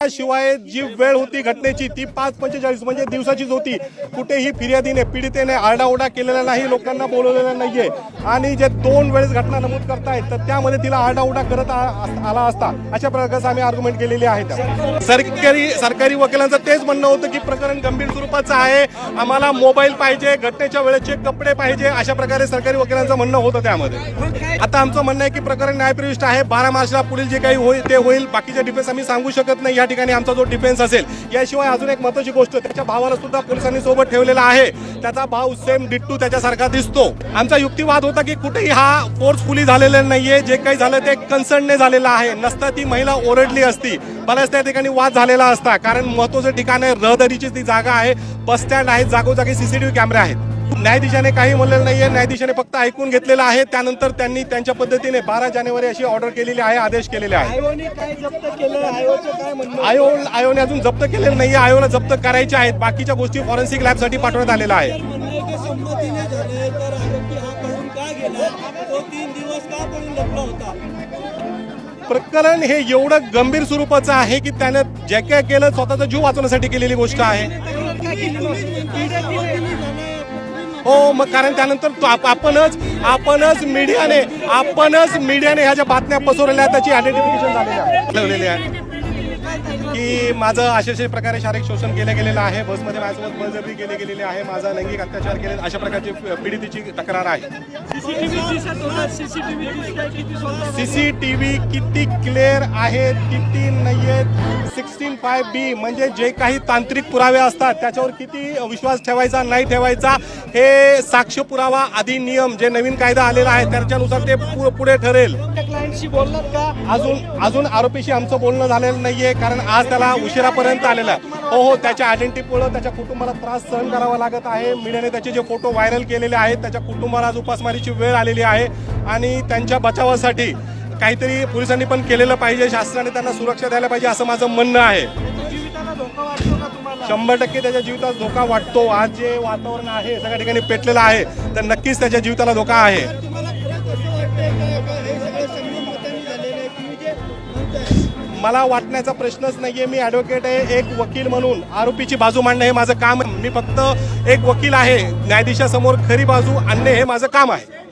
शिवाय जी वेळ होती घटनेची ती 5:45 म्हणजे दिवसाचीच होती। कुठेही फिर्यादीने पीडितेने आरडाओरडा केलेला नाही, लोकांना बोलवलेलं नाहीये आणि जे 2 वेळेस घटना नमूद करतायत तर त्यामध्ये तिला आरडाओरडा करत आला असता अशा प्रकारचं आम्ही आर्ग्युमेंट केलेली आहे। सरकारी वकिलांचं तेच म्हणणं होतं की प्रकरण गंभीर स्वरूपाचं आहे, आम्हाला मोबाईल पाहिजे, घटनेच्या वेळेचे कपडे पाहिजे, अशा प्रकारे सरकारी वकिलांचं म्हणणं होतं त्यामध्ये। आता आमचं म्हणणं आहे की प्रकरण न्यायप्रविष्ट आहे, 12 मार्चला पुढील जे काही होईल ते होईल, बाकीचे डिफेन्स आम्ही सांगू शकत नाही। या ठिकाणी आमचा जो डिफेन्स असेल, याशिवाय अजून एक महत्त्वाची गोष्ट, त्याच्या भावाला सुद्धा पोलिसांनी सोबत ठेवलेला आहे, त्याचा भाव सेम डिट्टू त्याच्यासारखा दिसतो। आमचा युक्तिवाद होता की कुठेही हा फोर्सफुली झालेला नाहीये, जे काही झालं ते कन्सर्नने झालेलं आहे, नसता ती महिला ओरडली असती, बऱ्याच त्या ठिकाणी वाद झालेला असता, कारण महत्त्वाचं ठिकाण आहे, रहदारीची ती जागा आहे, बस स्टँड आहे, जागोजागी सीसीटीव्ही कॅमेरे आहेत। न्यायाधीशाने काही म्हणलेलं नाहीये, न्यायाधीशाने फक्त ऐकून घेतलेलं आहे। त्यानंतर त्यांनी त्यांच्या पद्धतीने 12 जानेवारी अशी ऑर्डर केलेली आहे, आदेश केलेले आहे। आयोने अजून जप्त केलेलं नाहीये, आयोला जप्त करायचे आहेत, बाकीच्या गोष्टी फॉरेन्सिक लॅबसाठी पाठवण्यात आलेल्या आहे। प्रकरण हे एवढं गंभीर स्वरूपाचं आहे की त्याने जे काय केलं स्वतःचा जीव वाचवण्यासाठी केलेली गोष्ट आहे। हो, मग कारण त्यानंतर आपणच मीडियाने ह्या ज्या बातम्या पसरवलेल्या त्याची आयडेंटिफिकेशन झालेली आहे की माझं अशा प्रकारे शारीरिक शोषण केलं गेलेलं आहे, बसमध्ये माझ्यासोबत बळजबरी केले गेलेले आहे, माझा लैंगिक अत्याचार केले, अशा प्रकारची पीडितेची तक्रार आहे। सीसीटीव्ही किती क्लिअर आहेत किती नाहीयेत, 16(5)B म्हणजे जे काही तांत्रिक पुरावे असतात त्याच्यावर किती विश्वास ठेवायचा नाही ठेवायचा हे साक्ष पुरावा अधिनियम जे नवीन कायदा आलेला आहे त्याच्यानुसार ते पुढे ठरेल। अजून आरोपीशी आमचं बोलणं झालेलं नाहीये, कारण आज त्याला उशिरापर्यंत आलेला। हो, त्याच्या आयडेंटिटीमुळे त्याच्या कुटुंबाला त्रास सहन करावा लागत आहे। मीडियाने त्याचे जे फोटो व्हायरल केलेले आहेत, त्याच्या कुटुंबाला आज उपासमारीची वेळ आलेली आहे आणि त्यांच्या बचावासाठी काहीतरी पोलिसांनी पण केलेलं पाहिजे, शासनाने त्यांना सुरक्षा द्यायला पाहिजे असं माझं म्हणणं आहे। 100% त्याच्या जीविताला धोका वाटतो। आज जे वातावरण आहे सगळ्या ठिकाणी पेटलेलं आहे तर नक्कीच त्याच्या जीविताला धोका आहे। मला वाटण्याचा प्रश्नच नाहीये, मी ॲडव्होकेट आहे, एक वकील म्हणून आरोपीची बाजू मांडणं हे माझं काम आहे। मी फक्त एक वकील आहे, न्यायाधीशासमोर खरी बाजू आणणे हे माझं काम आहे।